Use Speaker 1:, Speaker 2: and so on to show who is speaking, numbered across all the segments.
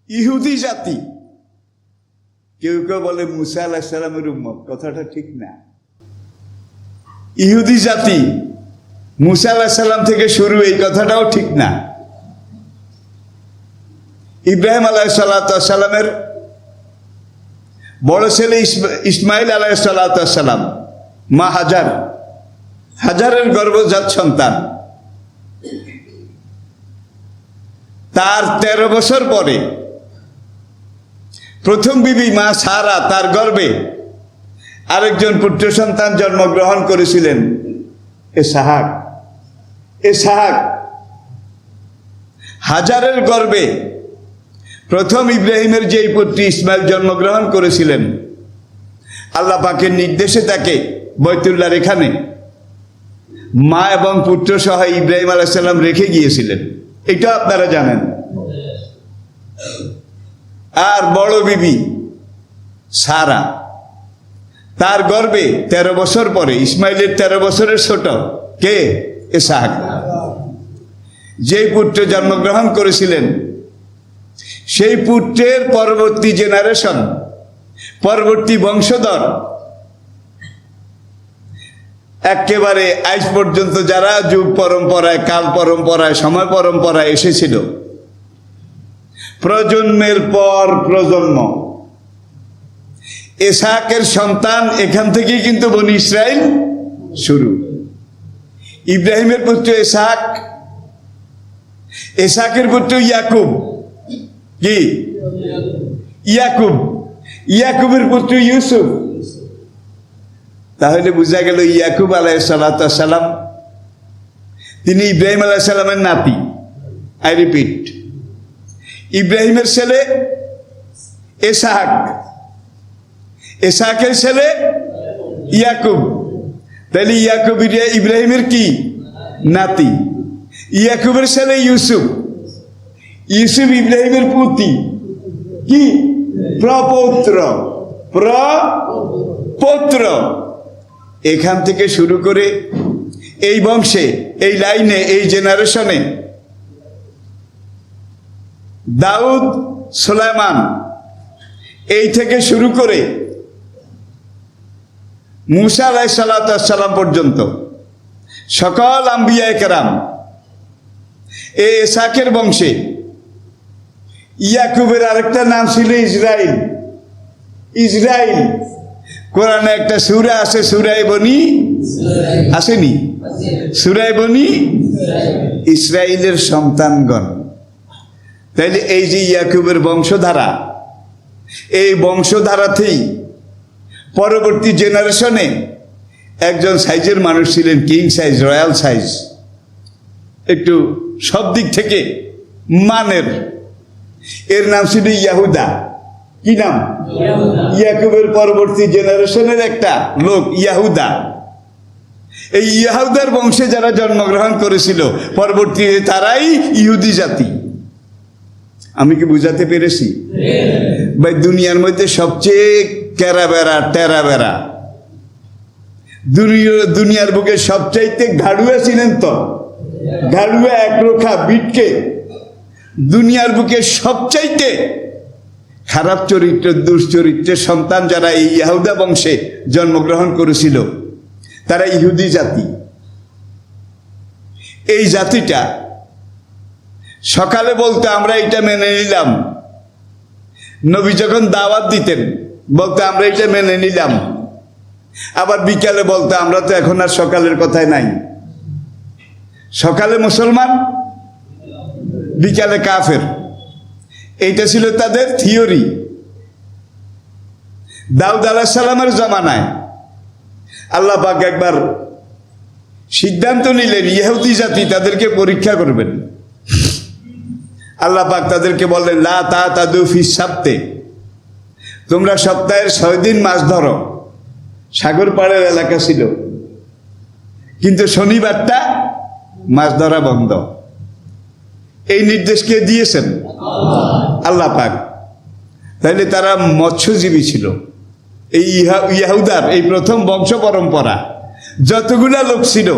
Speaker 1: ইহুদি জাতি, কেউ কেউ বলে মুসা আলাইহিস সালামের উম্মত, কথাটা ঠিক না। ইহুদি জাতি মুসা আলাইহিস সালাম থেকে শুরু, এই কথাটাও ঠিক না। ইব্রাহিম আলাইহিস সালামের বড় ছেলে ইসমাইল আলাইহিস সালাম, মা হাজারের গর্ভজাত সন্তান। তার 13 বছর পরে প্রথম বিবি মা সারা তার গর্ভে আরেকজন পুত্র সন্তান জন্মগ্রহণ করেছিলেন, ইসহাক। হাজারের গর্ভে প্রথম ইব্রাহিমের যেই পুত্র ইসমাইল জন্মগ্রহণ করেছিলেন, আল্লাহ পাকের নির্দেশে তাকে বাইতুল্লাহর এখানে মা এবং পুত্র সহ ইব্রাহিম আলাইহিস সালাম রেখে গিয়েছিলেন, এটা আপনারা জানেন। আর বড় বিবি সারা, তার গর্ভে 13 বছর পরে, ইসমাইলের 13 বছরের ছোট কে, ইসহাক, যেই পুত্র জন্মগ্রহণ করেছিলেন, সেই পুত্রের পরবর্তী জেনারেশন, পরবর্তী বংশধর, একেবারে আজ পর্যন্ত যারা যুগ পরম্পরায়, কাল পরম্পরায়, সময় পরম্পরায় এসেছিল, প্রজন্মের পর প্রজন্ম, ইসহাকের সন্তান, এখান থেকেই কিন্তু বনি ইসরাইল শুরু। ইব্রাহিমের পুত্র ইসহাক, ইসহাকের পুত্র ইয়াকুব, কি ইয়াকুবের পুত্র ইউসুফ। তাহলে বোঝা গেল ইয়াকুব আলাইহিস সালাম তিনি ইব্রাহিম আলাইহিস সালামের নাতি। আই রিপিট, ইব্রাহিমের ছেলে ইসহাকের ছেলে ইয়াকুব। তাহলে ইয়াকুব ইব্রাহিমের কি নাতি, ইয়াকুবের ছেলে ইউসুফ ইব্রাহিমের পুতি, কি প্রপৌত্র। এখান থেকে শুরু করে এই বংশে, এই লাইনে, এই জেনারেশনে দাউদ, সুলাইমান, এই থেকে শুরু করে মুসা আলাইহিস সালাম পর্যন্ত সকল আম্বিয়া কেরাম এই ইসহাকের বংশে। ইয়াকুবের আরেকটা নাম ছিল ইসরাইল। কোরআনে একটা সূরা আছে, সূরায়ে বনী, আসেনি? সূরায়ে বনী ইসরাইলের সন্তানগণ। তাইলে এই যে ইয়াকুবের বংশধারা, এই বংশধারাতেই পরবর্তী জেনারেশনে একজন সাইজের মানুষ ছিলেন, কিং সাইজ, রয়্যাল সাইজ, একটু সব দিক থেকে মানের। এর নাম ছিল ইয়াহুদা। কি নাম? ইয়াকুবের পরবর্তী জেনারেশনের একটা লোক ইয়াহুদা। এই ইয়াহুদার বংশে যারা জন্মগ্রহণ করেছিল পরবর্তীতে, তারাই ইহুদি জাতি। আমি কি বুঝাতে পেরেছি ভাই? দুনিয়ার মধ্যে সবচেয়ে টেরা বেড়া দুনিয়ার বুকে সবচাইতে ঘাড়ুয়া ছিলেন তো, ঘাড়ুয়া একরোখা বিটকে, দুনিয়ার বুকে সবচাইতে খারাপ চরিত্র, দুশ্চরিত্রের সন্তান যারা এই ইয়াহুদা বংশে জন্মগ্রহণ করেছিল, তারা ইহুদি জাতি। এই জাতিটা সকালে বলতে আমরা এটা মেনে নিলাম, নবী যখন দাওয়াত দিতেন বলতে আমরা এটা মেনে নিলাম, আবার বিকালে বলতে আমরা তো এখন আর সকালের কথায় নাই। সকালে মুসলমান, বিকালে কাফের, এইটা ছিল তাদের থিওরি। দাউদ আলাইহিস সালামের জামানায় আল্লাহ পাক একবার সিদ্ধান্ত নিলেন ইহুদি জাতি তাদেরকে পরীক্ষা করবেন। আল্লাহ পাক তাদেরকে বললেন, লা তা'তাদু ফিস সাবতে, তোমরা সপ্তাহের 6 দিন মাছ ধরো। সাগর পাড়ের এলাকা ছিল, কিন্তু শনিবারটা মাছ ধরা বন্ধ। এই নির্দেশ কে দিয়েছেন? আল্লাহ পাক। তাইলে তারা মৎস্যজীবী ছিল। এই ইয়াহুদার এই প্রথম বংশ পরম্পরা যতগুলা লোক ছিল,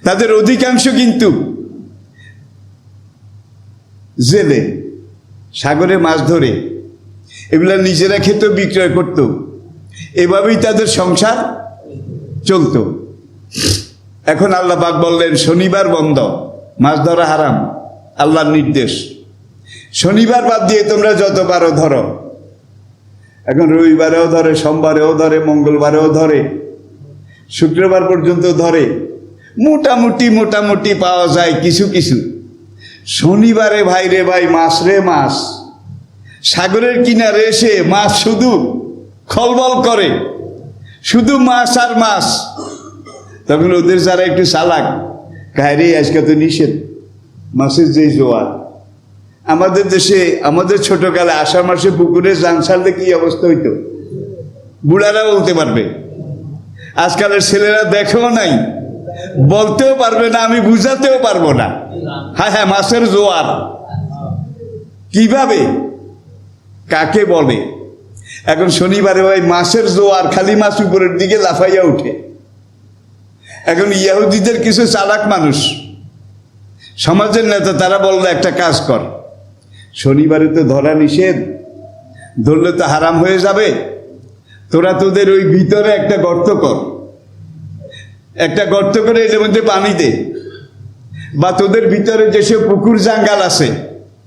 Speaker 1: তাদের অধিকাংশ কিন্তু জেলে, সাগরে মাছ ধরে এগুলা নিজেরা খেত, বিক্রয় করত, এভাবেই তাদের সংসার চলতো। এখন আল্লাহ পাক বললেন শনিবার বন্ধ, মাছ ধরা হারাম, আল্লাহর নির্দেশ। শনিবার বাদ দিয়ে তোমরা যত পারো ধরো। এখন রবিবারেও ধরে, সোমবারেও ধরে, মঙ্গলবারেও ধরে, শুক্রবার পর্যন্ত ধরে, মোটামুটি পাওয়া যায় কিছু কিছু। শনিবারে ভাই রে ভাই, মাছ রে মাছ, সাগরের কিনারে এসে মাছ শুধু খলবল করে, শুধু মাছ আর মাছ। তখন ওদের যারা একটু চালাক, কায়রে আজকে তো নিষেধ, মাছের যে জোয়ার। আমাদের দেশে, আমাদের ছোটকালে আষাঢ় মাসে পুকুরে জান ছাড়লে কি অবস্থা হইতো, বুড়ারা বলতে পারবে। আজকালের ছেলেরা দেখেও নাই, বলতেও পারবে না, আমি বুঝাতেও পারবো না। হ্যাঁ হ্যাঁ, মাছের জোয়ার কিভাবে, কাকে বলে? এখন শনিবারে ভাই মাছের জোয়ার, খালি মাছ উপরের দিকে লাফাইয়া উঠে। এখন ইহুদিদের কিছু চালাক মানুষ, সমাজের নেতা, তারা বললো একটা কাজ কর, শনিবারে তো ধরা নিষেধ, ধরলে তো হারাম হয়ে যাবে, তোরা তোদের ওই ভিতরে একটা গর্ত কর, একটা গর্ত করে এর মধ্যে পানি দে, বা তোদের ভিতরে যেসব পুকুর জাঙ্গাল আছে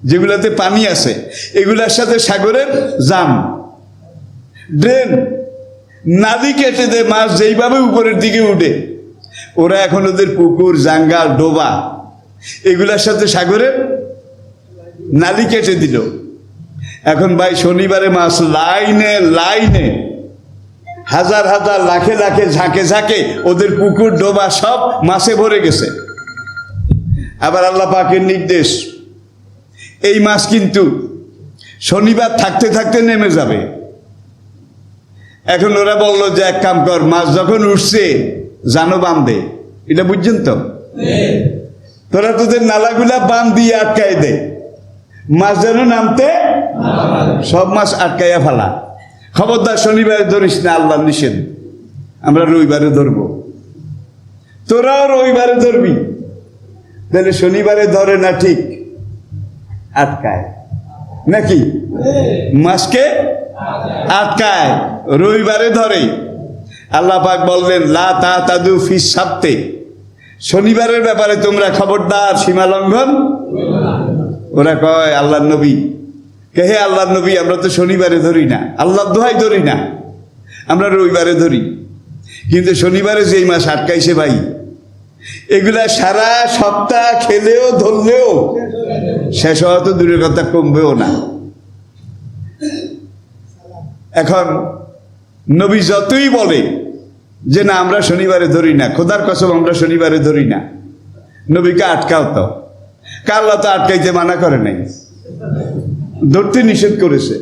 Speaker 1: যেগুলাতে পানি আছে, এগুলার সাথে সাগরের জাম, ড্রেন, নালি কেটে দে, মাছ যেইভাবে উপরের দিকে উঠে। ওরা এখন ওদের পুকুর, জাঙ্গাল, ডোবা এগুলার সাথে সাগরের নালি কেটে দিল। এখন ভাই শনিবারে মাছ লাইনে লাইনে, হাজার হাজার, লাখে লাখে, ঝাঁকে ঝাঁকে ওদের পুকুর, ডোবা সব মাছে ভরে গেছে। আবার আল্লাহ পাকের নির্দেশ, এই মাছ কিন্তু শনিবার থাকতে থাকতে নেমে যাবে। এখন ওরা বললো যে এক কাম কর, মাছ যখন উঠছে জানো বাঁধে, এটা বুঝছেন তো, তোরা তোদের নালাগুলা বাঁধ দিয়ে আটকাই দে, মাছ যেন নামতে, সব মাছ আটকাইয়া ফেলা। খবরদার শনিবারে ধরিস না, আল্লাহ নিষেধ, আমরা রবিবারে ধরবো, তোরাও রবিবারে ধরবি। তাহলে শনিবারে ধরে না, ঠিক আটকায় নাকি, মাছকে আটকায়, রবিবারে ধরে। আল্লাহ পাক বললেন লা তাতাদু ফিস সাবতে, শনিবারের ব্যাপারে তোমরা খবরদার সীমা লঙ্ঘন। ওরা কয় আল্লাহর নবী, কে হে আল্লাহর নবী, আমরা তো শনিবারে ধরি না, আল্লাহর দোহাই ধরি না, আমরা রবিবারে ধরি। কিন্তু শনিবারে যেই মাছ আটকাইছে ভাই, এগুলা সারা সপ্তাহ খেলেও ধরলেও শেষ হওয়া তো দূরের কথা, কমবেও না। এখন নবী যতই বলে যে না আমরা শনিবারে ধরি না, খোদার কসম আমরা শনিবারে ধরি না, নবীকে আটকাও তো, আল্লাহ তো আটকাইতে মানা করে নাই, ধরতে নিষেধ করেছে।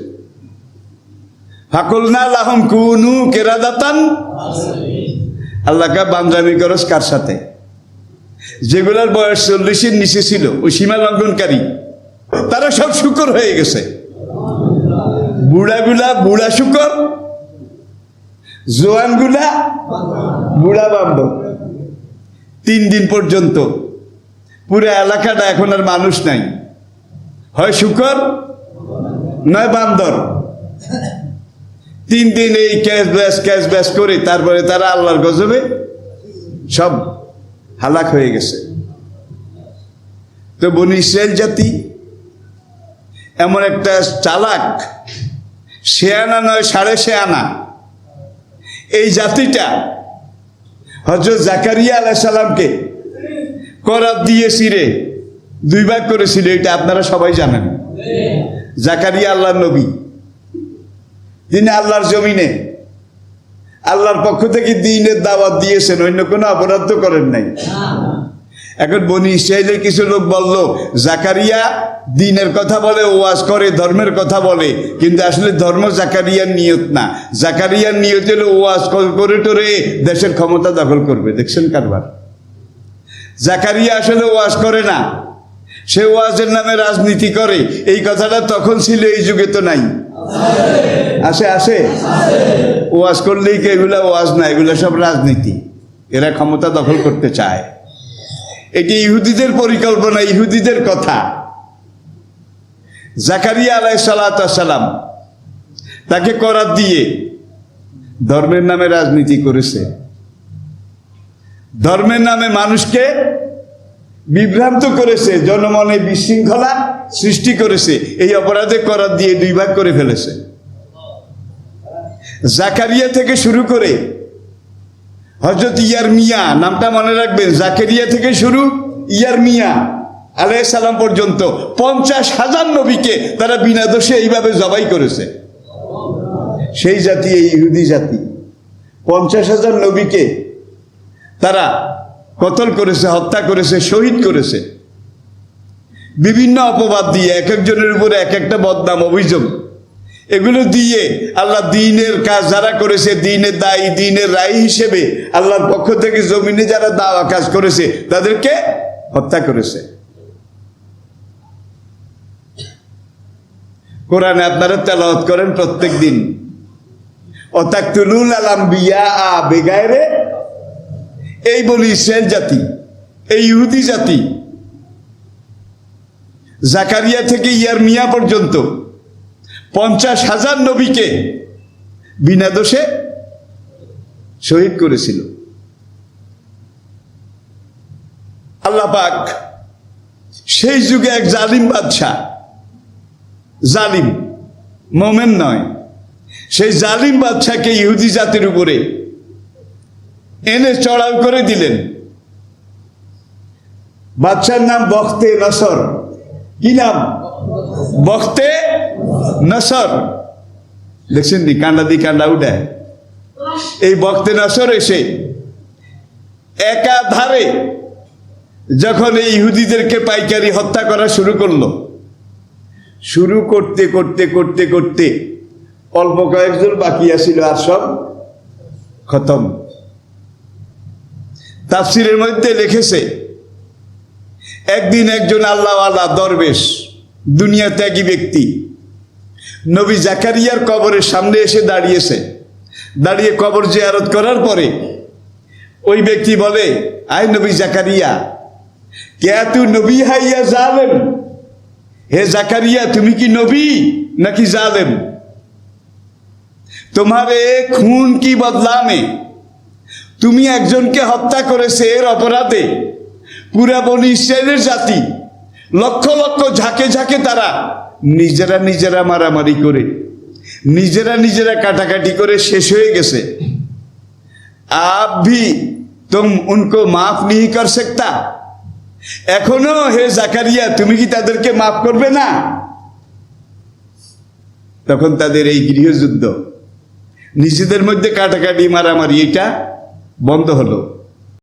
Speaker 1: ফাকুলনা লাহুম কুনু কিরাদাতান, আল্লাহকে বান্দামি করস কার সাথে? যেগুলার বয়স 40-এর নিচে ছিল, ওই সীমা লঙ্ঘনকারী, তারা সব শুকর হয়ে গেছে। বুড়াগুলা বুড়া শুকর, জোয়ানগুলা বুড়া বান্দর। 3 দিন পর্যন্ত পুরো এলাকাটা এখন আর মানুষ নাই, হয় শুকর নয় বান্দর। 3 দিন এই ক্যাশ ব্যাস করে তারপরে তারা আল্লাহর গজবে সব হালাক হয়ে গেছে। তো বনি ইসরাইল জাতি এমন একটা চালাক, শেয়ানা নয়, সাড়ে শেয়ানা। এই জাতিটা হযরত জাকারিয়া আলাইহিস সালামকে করাত দিয়ে ছিঁড়ে 2 ভাগ করেছিল, এটা আপনারা সবাই জানেন। জাকারিয়া আল্লাহর নবী, তিনি আল্লাহর জমিনে আল্লাহর পক্ষ থেকে দ্বীনের দাওয়াত দিয়েছেন, অন্য কোনো অপরাধ তো করেন নাই। এখন বনি ইসরাইলের কিছু লোক বলল জাকারিয়া দ্বীনের কথা বলে, ওয়াজ করে, ধর্মের কথা বলে, কিন্তু আসলে ধর্ম জাকারিয়ার নিয়ত না। জাকারিয়ার নিয়ত হলো ওয়াজ করে টোরে দেশের ক্ষমতা দখল করবে। দেখছেন কারবার? জাকারিয়া আসলে ওয়াজ করে না, সে ওয়াজের নামে রাজনীতি করে। এই কথাটা তখন ছিল, এই যুগে তো নাই। আসে আসে ওয়াজ করলেই কি এগুলা ওয়াজ না, এগুলা সব রাজনীতি। এরা ক্ষমতা দখল করতে চায়। এটি ইহুদিদের পরিকল্পনা, ইহুদিদের কথা। জাকারিয়া আলাইহিস সালাম তাকে করাত দিয়ে ধর্মের নামে রাজনীতি করেছে, ধর্মের নামে মানুষকে বিভ্রান্ত করেছে, জনমনে বিশৃঙ্খলা সৃষ্টি করেছে। এই অপরাধে করাত দিয়ে 2 ভাগ করে ফেলেছে। জাকারিয়া থেকে শুরু করে হযরত ইয়ারমিয়া, নামটা মনে রাখবেন, জাকারিয়া থেকে শুরু ইয়ারমিয়া আলাইহিস সালাম পর্যন্ত 50,000 নবীকে তারা বিনা দোষে এইভাবে জবাই করেছে। সেই জাতি, এই ইহুদি জাতি 50,000 নবীকে তারা কতল করেছে, হত্যা করেছে, শহীদ করেছে বিভিন্ন অপবাদ দিয়ে, এক একজনের উপরে এক একটা বদনাম, অভিযোগ, এগুলো দিয়ে আল্লাহ দ্বীনের কাজ যারা করেছে, দ্বীনের দায়ী, দ্বীনের রায় হিসেবে আল্লাহর পক্ষ থেকে জমিনে যারা দাওয়া কাজ করেছে তাদেরকে হত্যা করেছে। কোরআনে আপনারা তেলাওয়াত করেন প্রত্যেক দিন, অতাকতুলুল আম্বিয়া বেগায়রে, এই বলি ইসরায়েল জাতি, এই ইহুদি জাতি জাকারিয়া থেকে ইয়ারমিয়া পর্যন্ত 50,000 নবীকে বিনা দোষে শহীদ করেছিল। আল্লাহ পাক সেই যুগে এক জালিম বাদশাহ, জালিম, মোমেন নয়, সেই জালিম বাদশাকে ইহুদি জাতির উপরে এনে চড়াও করে দিলেন। বাদশার নাম বখতে নসর। কি নাম? বখতে নসর। দেখছেন নি, কান্ডা দি কান্ডা উঠায়। এই বখতে নসর এসে একাধারে যখন এই ইহুদিদেরকে পাইকারি হত্যা করা শুরু করলো, শুরু করতে করতে করতে করতে অল্প কয়েকজন বাকি আছিল, আর সব খতম। তাফসিরের মধ্যে লিখেছে, একদিন একজন আল্লাহওয়ালা দরবেশ, দুনিয়া ত্যাগী ব্যক্তি নবী জাকারিয়ার কবরের সামনে এসে দাঁড়িয়েছে। দাঁড়িয়ে কবর জিয়ারত করার পরে ওই ব্যক্তি বলে, আয় নবী জাকারিয়া, কে তু নবী হাইয়া জালেম? হে জাকারিয়া, তুমি কি নবী নাকি জালেম? তোমারে খুন কি বদলা মে, তুমি একজনকে হত্যা করেছে, এর অপরাধে পুরা বনি ইসরায়েলের জাতি লক্ষ লক্ষ ঝাঁকে ঝাঁকে তারা নিজেরা নিজেরা মারামারি করে, নিজেরা নিজেরা কাটাকাটি করে শেষ হয়ে গেছে। আপ ভি তুম উনকো মাফ नहीं कर सकता? এখনো হে জাকারিয়া, তুমি কি তাদেরকে মাফ করবে না? তখন তাদের এই গৃহযুদ্ধ, নিজেদের মধ্যে কাটাকাটি, মারামারি, এটা বন্ধ হলো।